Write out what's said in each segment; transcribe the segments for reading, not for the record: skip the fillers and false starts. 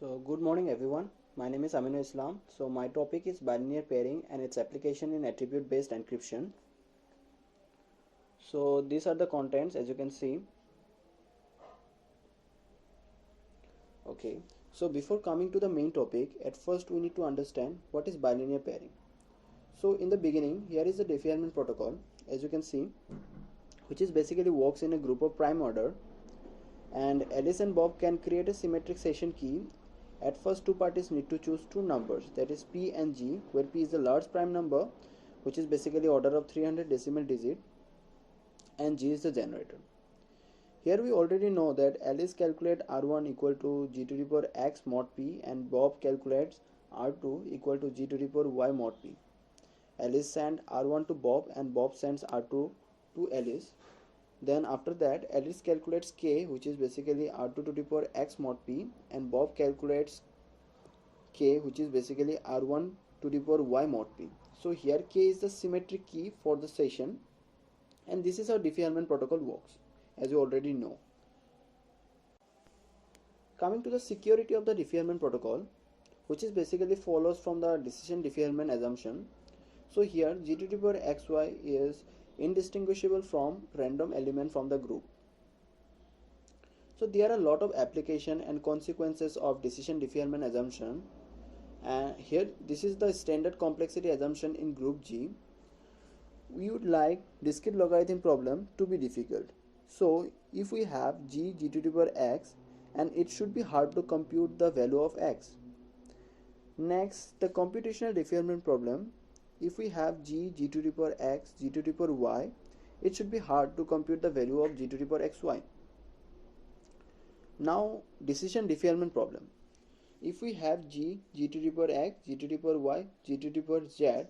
So good morning everyone. My name is Aminu Islam. So my topic is bilinear pairing and its application in attribute based encryption. So these are the contents as you can see. Okay. So before coming to the main topic, at first we need to understand what is bilinear pairing. So in the beginning, here is the Diffie-Hellman protocol as you can see, which is basically works in a group of prime order, and Alice and Bob can create a symmetric session key. At first, two parties need to choose two numbers, that is P and G, where P is the large prime number, which is basically order of 300 decimal digit, and G is the generator. Here we already know that Alice calculates R1 equal to G to the power X mod P, and Bob calculates R2 equal to G to the power Y mod P. Alice sends R1 to Bob and Bob sends R2 to Alice. Then after that, Alice calculates K, which is basically R2 to the power X mod P, and Bob calculates K, which is basically R1 to the power Y mod P. So here K is the symmetric key for the session, and this is how Diffie-Hellman protocol works, as you already know. Coming to the security of the Diffie-Hellman protocol, which is basically follows from the decision Diffie-Hellman assumption. So here G to the power XY is indistinguishable from random element from the group. So there are a lot of application and consequences of decision Diffie-Hellman assumption, and here this is the standard complexity assumption in group G. We would like discrete logarithm problem to be difficult. So if we have G to the power X, and it should be hard to compute the value of X. Next, the computational Diffie-Hellman problem. If we have G to the power X, G to the power Y, it should be hard to compute the value of G to the power XY. Now, decision Diffie-Hellman problem. If we have G to the power X, G to the power Y, G to the power Z,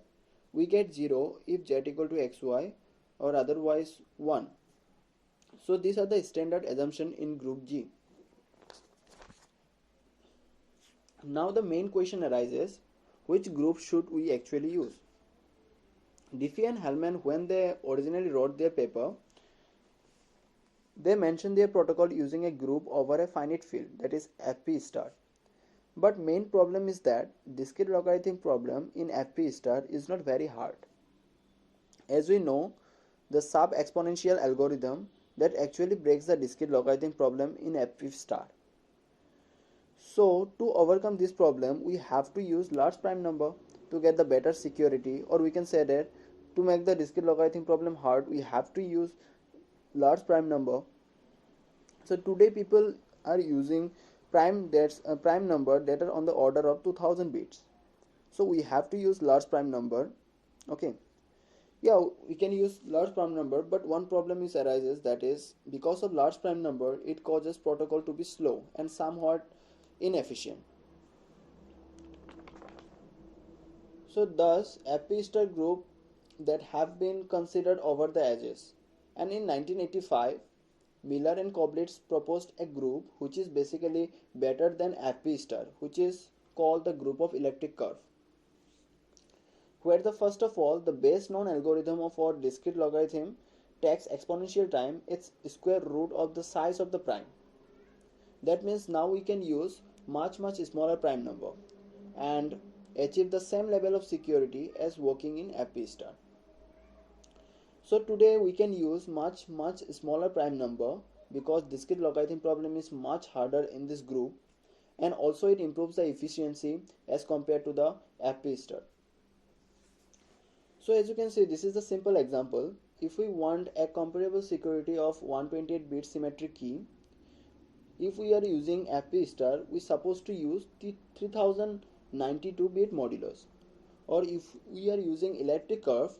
we get 0 if Z equal to XY or otherwise 1. So these are the standard assumption in group G. Now the main question arises, which group should we actually use? Diffie and Hellman, when they originally wrote their paper, they mentioned their protocol using a group over a finite field, that is FP star. But main problem is that discrete logarithm problem in FP star is not very hard. As we know, the sub-exponential algorithm that actually breaks the discrete logarithm problem in FP star. So to overcome this problem, we have to use large prime number to get the better security, or we can say that to make the discrete logarithm problem hard, we have to use large prime number. So today people are using prime number that are on the order of 2000 bits. So we have to use large prime number. Okay. Yeah, we can use large prime number, but one problem is arises, that is because of large prime number, it causes protocol to be slow and somewhat inefficient. So thus FP star group that have been considered over the edges, and in 1985 Miller and Koblitz proposed a group which is basically better than FP star, which is called the group of elliptic curve, where the first of all the base known algorithm of our discrete logarithm takes exponential time its square root of the size of the prime. That means now we can use much smaller prime number and achieve the same level of security as working in FP star. So today we can use much smaller prime number because discrete logarithm problem is much harder in this group, and also it improves the efficiency as compared to the FP star. So as you can see, this is a simple example. If we want a comparable security of 128-bit symmetric key, if we are using FP star, we supposed to use the 3092-bit modulus. Or if we are using elliptic curve,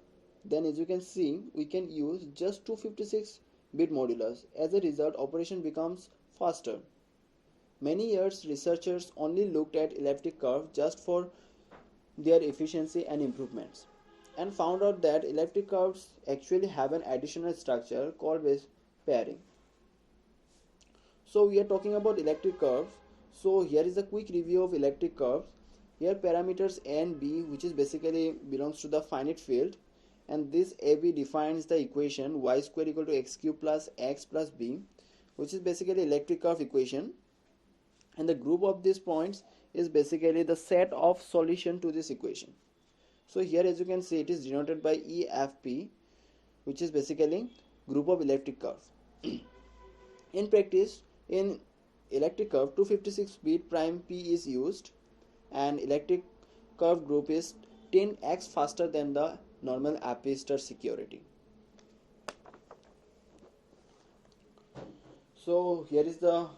then as you can see, we can use just 256-bit modulus. As a result, operation becomes faster. Many years researchers only looked at elliptic curve just for their efficiency and improvements, and found out that elliptic curves actually have an additional structure called base pairing. So we are talking about elliptic curves. So here is a quick review of elliptic curves. Here parameters a and b, which is basically belongs to the finite field, and this AB defines the equation y square equal to x cube plus x plus b, which is basically elliptic curve equation. and the group of these points is basically the set of solution to this equation. So here, as you can see, it is denoted by EFP, which is basically group of electric curve. In practice, in electric curve, 256 bit prime P is used, and electric curve group is 10x faster than the normal AP star security. So here is the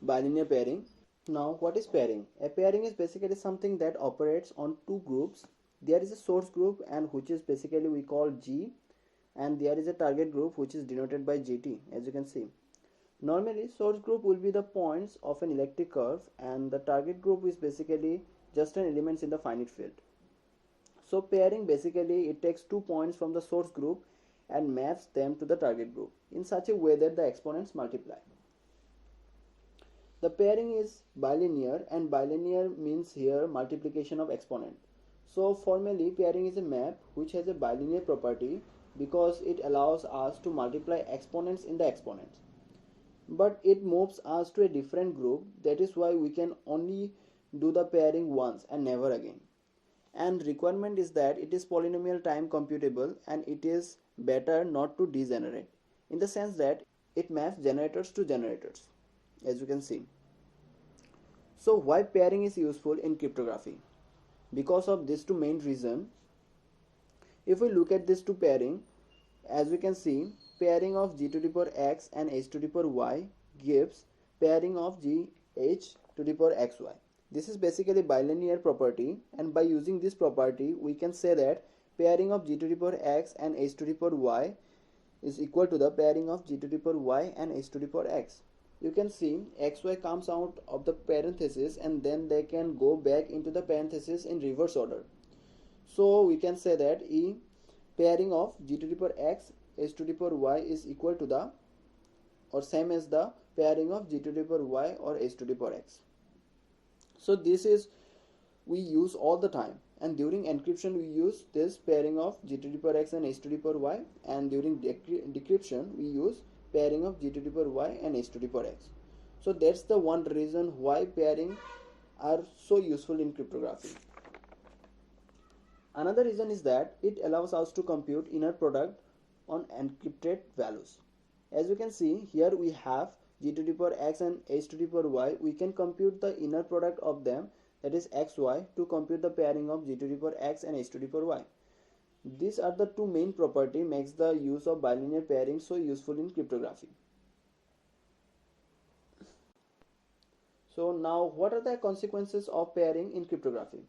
bilinear pairing. Now, what is pairing? A pairing is basically something that operates on two groups. There is a source group, and which is basically we call G, and there is a target group which is denoted by GT, as you can see. Normally, source group will be the points of an electric curve, and the target group is basically just an elements in the finite field. So pairing, basically it takes 2 points from the source group and maps them to the target group in such a way that the exponents multiply. The pairing is bilinear, and bilinear means here multiplication of exponent. So formally, pairing is a map which has a bilinear property because it allows us to multiply exponents in the exponents. But it moves us to a different group, that is why we can only do the pairing once and never again. And requirement is that it is polynomial time computable, and it is better not to degenerate, in the sense that it maps generators to generators, as you can see. So why pairing is useful in cryptography? Because of these two main reasons. If we look at this two pairing, as we can see, pairing of g to the power x and h to the power y gives pairing of g h to the power xy. This is basically bilinear property, and by using this property we can say that pairing of g to the power x and h to the power y is equal to the pairing of g to the power y and h to the power x. You can see xy comes out of the parenthesis, and then they can go back into the parenthesis in reverse order. So we can say that E pairing of g to the power x h to the power y is equal to the or same as the pairing of g to the power y or h to the power x. So this is we use all the time, and during encryption we use this pairing of g to the power x and h to the power y, and during decryption we use pairing of g to the power y and h to the power x. So that's the one reason why pairing are so useful in cryptography. Another reason is that it allows us to compute inner product on encrypted values. As you can see here, we have g to the power x and h to the power y. We can compute the inner product of them, that is xy, to compute the pairing of g to the power x and h to the power y. These are the two main property makes the use of bilinear pairing so useful in cryptography. So now, what are the consequences of pairing in cryptography?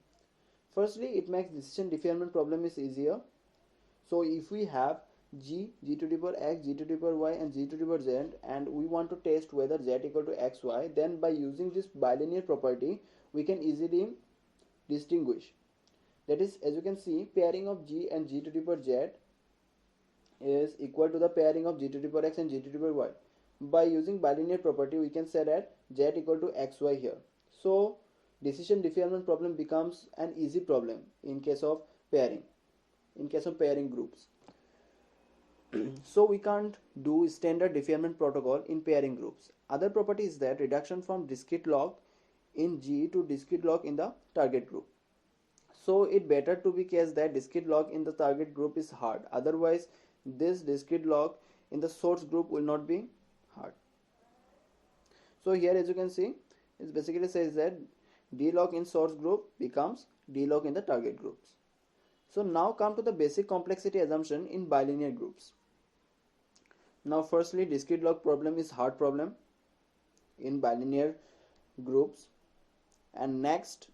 Firstly, it makes decision defilement problem is easier. So if we have g to the power x, g to the power y, and g to the power z, and we want to test whether z equal to xy, then by using this bilinear property, we can easily distinguish. That is, as you can see, pairing of g and g to the power z is equal to the pairing of g to the power x and g to the power y. By using bilinear property, we can say that z equal to xy here. So decision defilement problem becomes an easy problem in case of pairing, in case of pairing groups. So we can't do standard defilement protocol in pairing groups. Other property is that reduction from discrete log in G to discrete log in the target group. So it better to be case that discrete log in the target group is hard. Otherwise, this discrete log in the source group will not be hard. So here, as you can see, it basically says that D log in source group becomes D log in the target groups. So now come to the basic complexity assumption in bilinear groups. Now firstly, discrete log problem is hard problem in bilinear groups, and next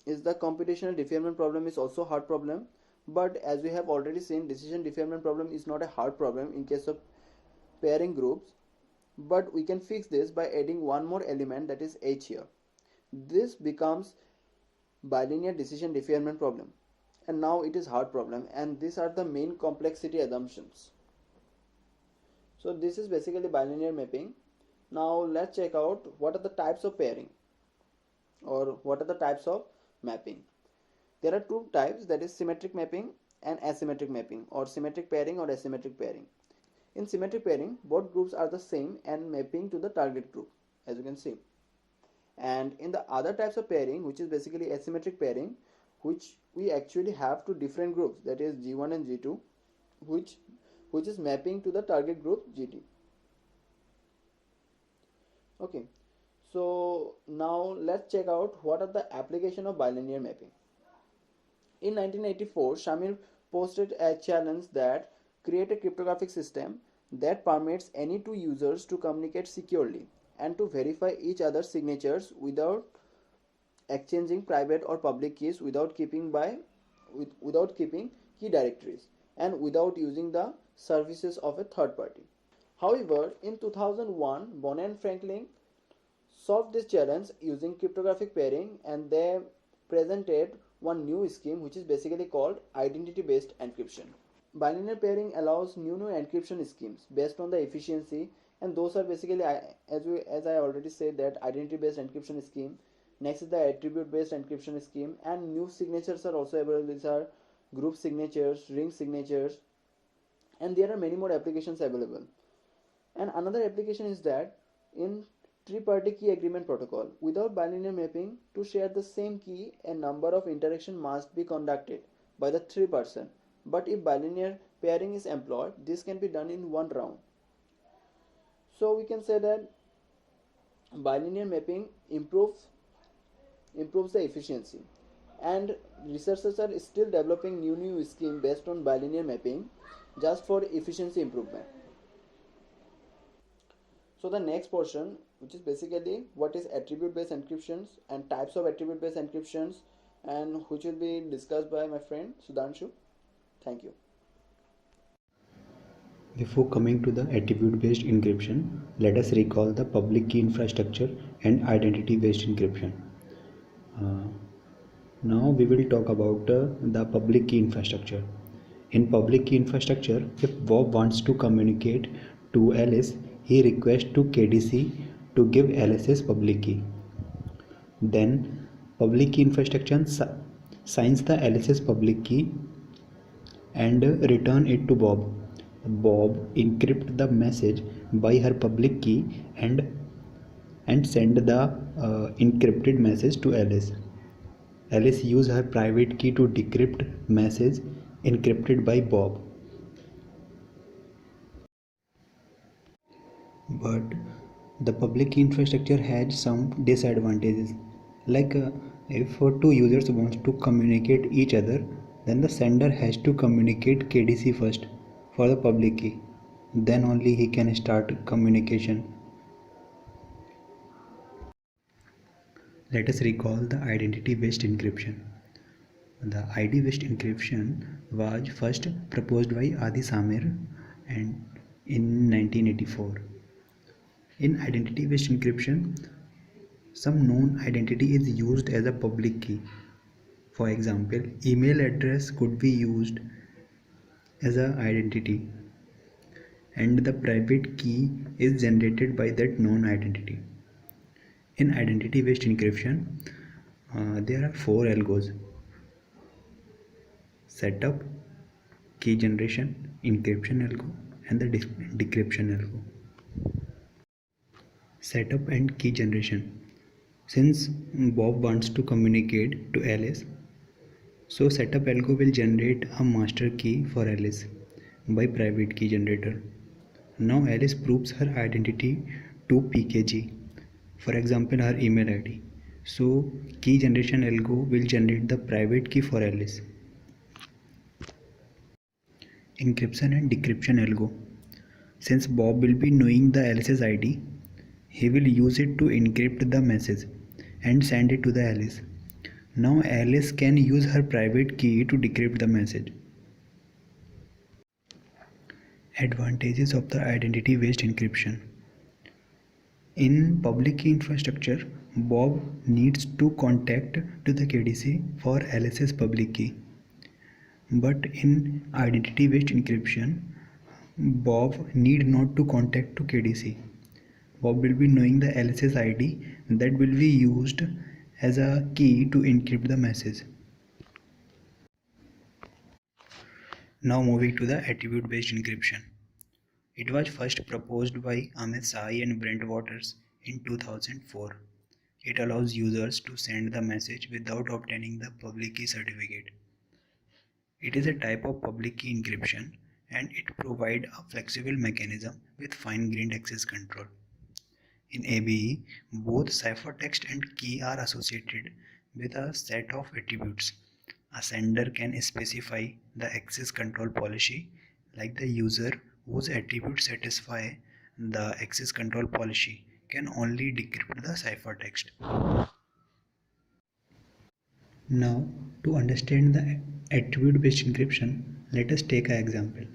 is the computational defilement problem is also hard problem, but as we have already seen, decision defilement problem is not a hard problem in case of pairing groups, but we can fix this by adding one more element, that is H here. This becomes bilinear decision defilement problem, and now it is hard problem, and these are the main complexity assumptions. So this is basically bilinear mapping. Now let's check out what are the types of pairing, or what are the types of mapping. There are two types, that is symmetric mapping and asymmetric mapping, or symmetric pairing or asymmetric pairing. In symmetric pairing, both groups are the same and mapping to the target group, as you can see. And in the other types of pairing, which is basically asymmetric pairing, which we actually have two different groups, that is G1 and G2, which is mapping to the target group GT. Okay, so now let's check out what are the application of bilinear mapping. In 1984, Shamir posted a challenge that create a cryptographic system that permits any two users to communicate securely and to verify each other's signatures without exchanging private or public keys, without keeping key directories, and without using the services of a third party. However, in 2001, Bonner and Franklin solved this challenge using cryptographic pairing, and they presented one new scheme which is basically called identity based encryption. Bilinear pairing allows new encryption schemes based on the efficiency, and those are basically, as I already said, that identity based encryption scheme. Next is the attribute based encryption scheme, and new signatures are also available. These are group signatures, ring signatures, and there are many more applications available. And another application is that in three-party key agreement protocol, without bilinear mapping, to share the same key, a number of interactions must be conducted by the three person. But if bilinear pairing is employed, this can be done in one round. So we can say that bilinear mapping improves the efficiency, and researchers are still developing new scheme based on bilinear mapping just for efficiency improvement. So the next portion, which is basically what is attribute based encryptions and types of attribute based encryptions, and which will be discussed by my friend Sudhanshu. Thank you. Before coming to the attribute-based encryption, let us recall the public key infrastructure and identity-based encryption. Now we will talk about the public key infrastructure. In public key infrastructure, if Bob wants to communicate to Alice, he requests to KDC to give Alice's public key. Then public key infrastructure signs the Alice's public key and return it to Bob. Bob encrypt the message by her public key and send the encrypted message to Alice. Alice use her private key to decrypt message encrypted by Bob. But the public key infrastructure has some disadvantages. Like if two users want to communicate each other, then the sender has to communicate KDC first for the public key. Then only he can start communication. Let us recall the identity-based encryption. The ID-based encryption was first proposed by Adi Samir and in 1984. In identity-based encryption, some known identity is used as a public key. For example, email address could be used as an identity, and the private key is generated by that known identity. In identity-based encryption, there are four algos: setup, key generation, encryption algo, and the decryption algo. Setup and key generation. Since Bob wants to communicate to Alice, so setup algo will generate a master key for Alice by private key generator. Now Alice proves her identity to PKG, for example her email ID. So key generation algo will generate the private key for Alice. Encryption and decryption algo. Since Bob will be knowing the Alice's ID, he will use it to encrypt the message and send it to the Alice. Now Alice can use her private key to decrypt the message. Advantages of the identity-based encryption. In public key infrastructure, Bob needs to contact to the KDC for Alice's public key. But in identity-based encryption, Bob need not to contact to KDC. Bob will be knowing the Alice's ID that will be used as a key to encrypt the message. Now moving to the attribute-based encryption. It was first proposed by Amit Sahi and Brent Waters in 2004. It allows users to send the message without obtaining the public key certificate. It is a type of public key encryption and it provides a flexible mechanism with fine-grained access control. In ABE, both ciphertext and key are associated with a set of attributes. A sender can specify the access control policy, like the user whose attributes satisfy the access control policy can only decrypt the ciphertext. Now, to understand the attribute-based encryption, let us take an example.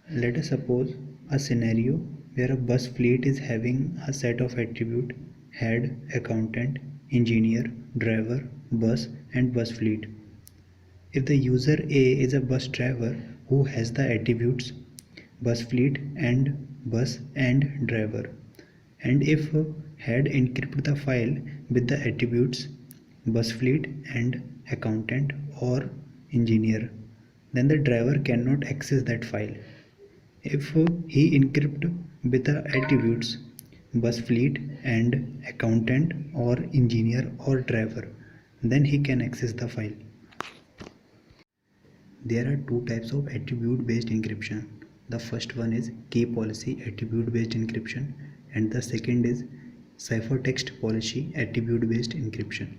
Let us suppose a scenario where a bus fleet is having a set of attributes: head, accountant, engineer, driver, bus, and bus fleet. If the user A is a bus driver who has the attributes bus fleet and bus and driver, and if head encrypt the file with the attributes bus fleet and accountant or engineer, then the driver cannot access that file. If he encrypt with the attributes bus fleet and accountant or engineer or driver, then he can access the file. There are two types of attribute based encryption. The first one is key policy attribute based encryption and the second is ciphertext policy attribute based encryption.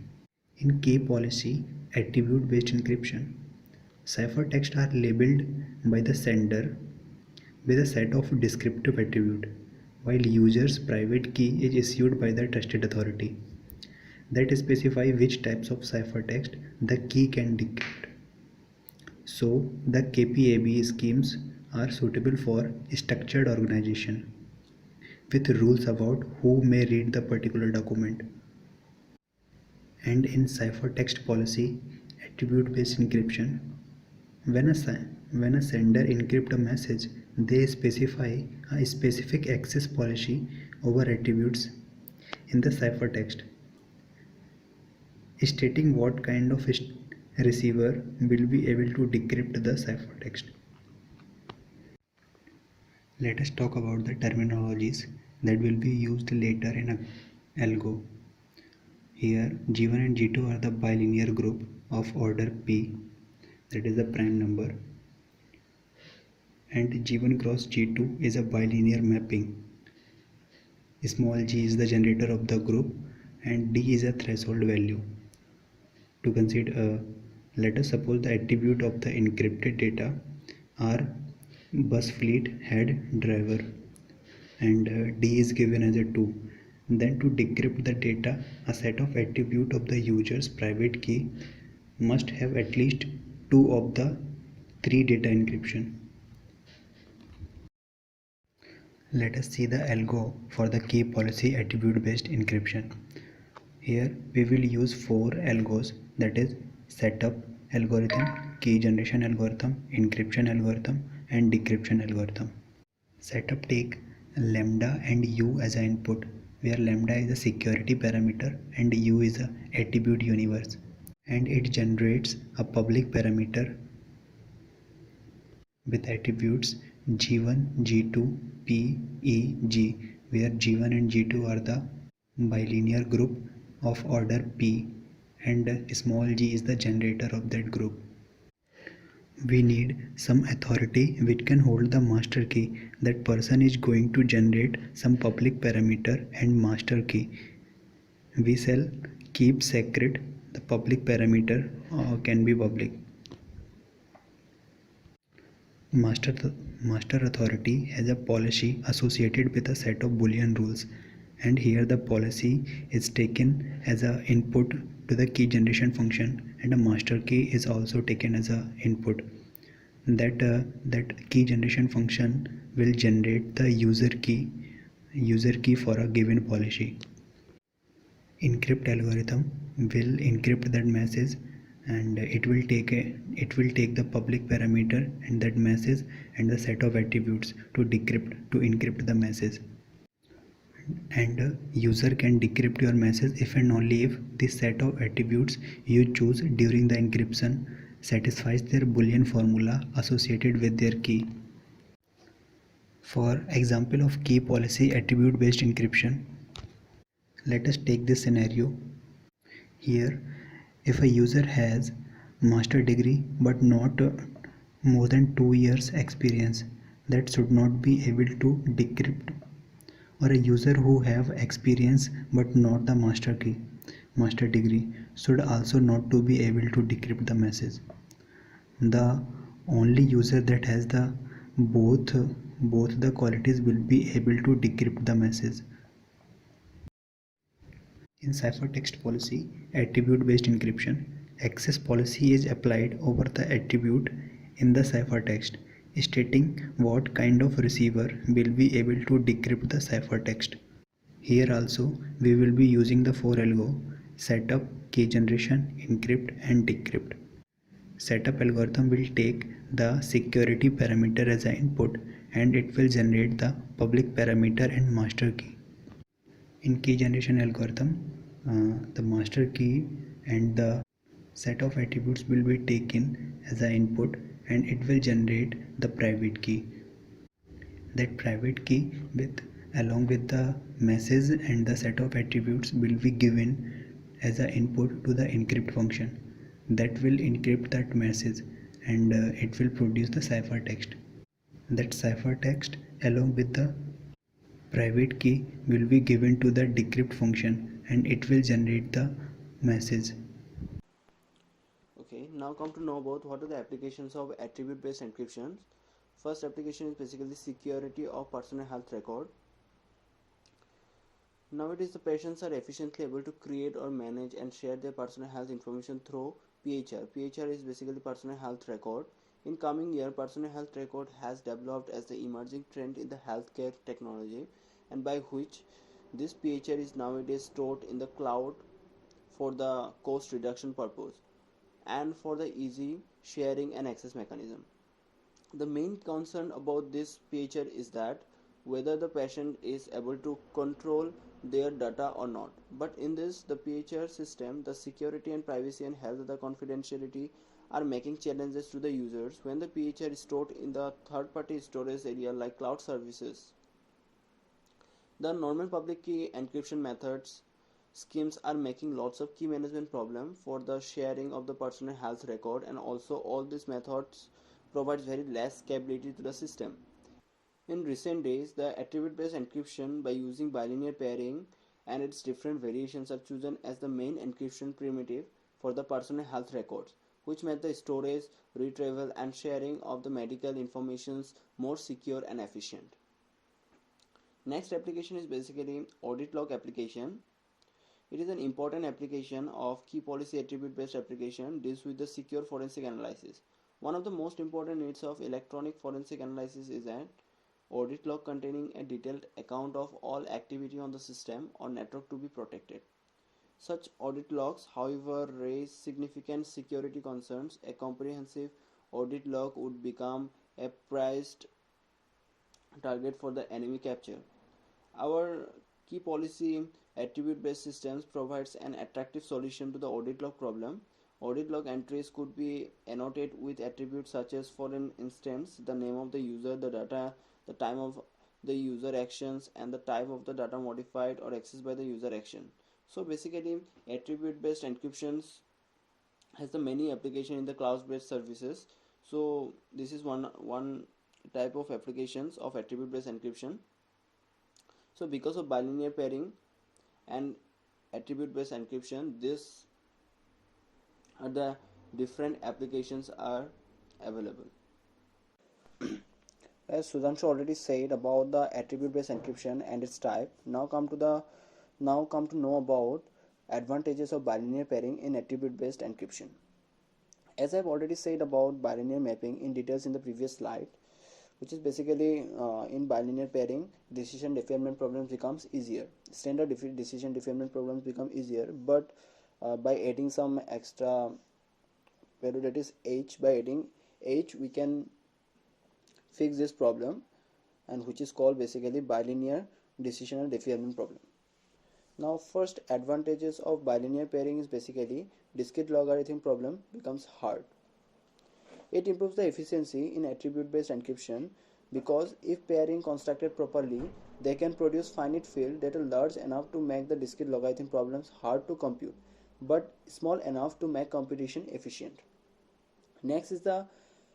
In key policy attribute based encryption, ciphertext are labeled by the sender with a set of descriptive attribute, while user's private key is issued by the trusted authority that specify which types of ciphertext the key can decrypt. So the KPAB schemes are suitable for structured organization with rules about who may read the particular document. And in ciphertext policy attribute based encryption, when a sender encrypts a message, they specify a specific access policy over attributes in the ciphertext, stating what kind of receiver will be able to decrypt the ciphertext. Let us talk about the terminologies that will be used later in an algo. Here G1 and G2 are the bilinear group of order P, that is the prime number, and G1 cross G2 is a bilinear mapping. Small g is the generator of the group and D is a threshold value. To consider, let us suppose the attribute of the encrypted data are bus fleet, head, driver, and D is given as a 2. Then to decrypt the data, a set of attribute of the user's private key must have at least 2 of the 3 data encryption. Let us see the algo for the key policy attribute based encryption. Here we will use 4 algos, that is setup algorithm, key generation algorithm, encryption algorithm, and decryption algorithm. Setup take lambda and u as an input, where lambda is a security parameter and u is a attribute universe, and it generates a public parameter with attributes G1, G2, P, E, G, where G1 and G2 are the bilinear group of order P and small g is the generator of that group. We need some authority which can hold the master key. That person is going to generate some public parameter and master key. We shall keep secret the public parameter can be public. Master authority has a policy associated with a set of Boolean rules, and here the policy is taken as an input to the key generation function, and a master key is also taken as an input. That key generation function will generate the user key for a given policy. Encrypt algorithm will encrypt that message, and it will take the public parameter and that message and the set of attributes to encrypt the message. And user can decrypt your message if and only if the set of attributes you choose during the encryption satisfies their Boolean formula associated with their key. For example of key policy attribute based encryption, Let us take this scenario. Here, if a user has master degree but not more than 2 years experience, that should not be able to decrypt, or a user who have experience but not the master degree should also not to be able to decrypt the message. The only user that has the both both the qualities will be able to decrypt the message. In ciphertext policy, attribute-based encryption, access policy is applied over the attribute in the ciphertext, stating what kind of receiver will be able to decrypt the ciphertext. Here also, we will be using the 4 algo: setup, key generation, encrypt and decrypt. Setup algorithm will take the security parameter as an input and it will generate the public parameter and master key. In key generation algorithm, the master key and the set of attributes will be taken as an input and it will generate the private key. That private key with along with the message and the set of attributes will be given as an input to the encrypt function that will encrypt that message, and it will produce the ciphertext. That ciphertext along with the private key will be given to the decrypt function and it will generate the message. Okay, now come to know about what are the applications of attribute-based encryption. First application is basically security of personal health record. Nowadays, the patients are efficiently able to create or manage and share their personal health information through PHR. PHR is basically personal health record. In coming year, personal health record has developed as the emerging trend in the healthcare technology, and by which this PHR is nowadays stored in the cloud for the cost reduction purpose and for the easy sharing and access mechanism. The main concern about this PHR is that whether the patient is able to control their data or not. But in this, the PHR system, the security and privacy and health, the confidentiality are making challenges to the users when the PHR is stored in the third-party storage area like cloud services. The normal public key encryption methods schemes are making lots of key management problem for the sharing of the personal health record, and also all these methods provides very less scalability to the system. In recent days, the attribute-based encryption by using bilinear pairing and its different variations are chosen as the main encryption primitive for the personal health records, which make the storage, retrieval and sharing of the medical informations more secure and efficient. Next application is basically audit log application. It is an important application of key policy attribute based application deals with the secure forensic analysis. One of the most important needs of electronic forensic analysis is an audit log containing a detailed account of all activity on the system or network to be protected. Such audit logs, however, raise significant security concerns. A comprehensive audit log would become a prized target for the enemy capture. Our key policy attribute-based systems provides an attractive solution to the audit log problem. Audit log entries could be annotated with attributes such as, for an instance, the name of the user, the data, the time of the user actions, and the type of the data modified or accessed by the user action. So basically, attribute-based encryptions has the many application in the cloud-based services. So this is one type of applications of attribute-based encryption. So because of bilinear pairing and attribute-based encryption, this are the different applications are available. As Sudhanshu already said about the attribute-based encryption and its type, now come to know about advantages of bilinear pairing in attribute-based encryption. As I've already said about bilinear mapping in details in the previous slide, which is basically in bilinear pairing, decision deferment problems becomes easier. Standard decision deferment problems become easier, but by adding some extra value, that is h, by adding h we can fix this problem, and which is called basically bilinear decisional deferment problem. Now first advantages of bilinear pairing is basically discrete logarithm problem becomes hard. It improves the efficiency in attribute based encryption because if pairing constructed properly, They can produce finite field that are large enough to make the discrete logarithm problems hard to compute, but small enough to make computation efficient. Next is the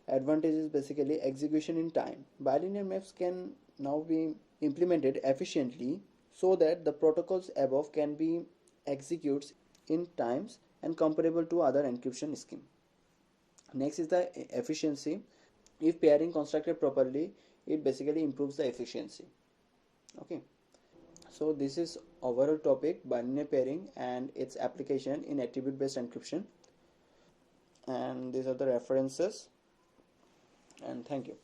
advantage is basically execution in time. Bilinear maps can now be implemented efficiently so that the protocols above can be executed in times and comparable to other encryption scheme. Next is the efficiency. If pairing constructed properly, it basically improves the efficiency. Okay, so this is overall topic binary pairing and its application in attribute based encryption, and these are the references, and thank you.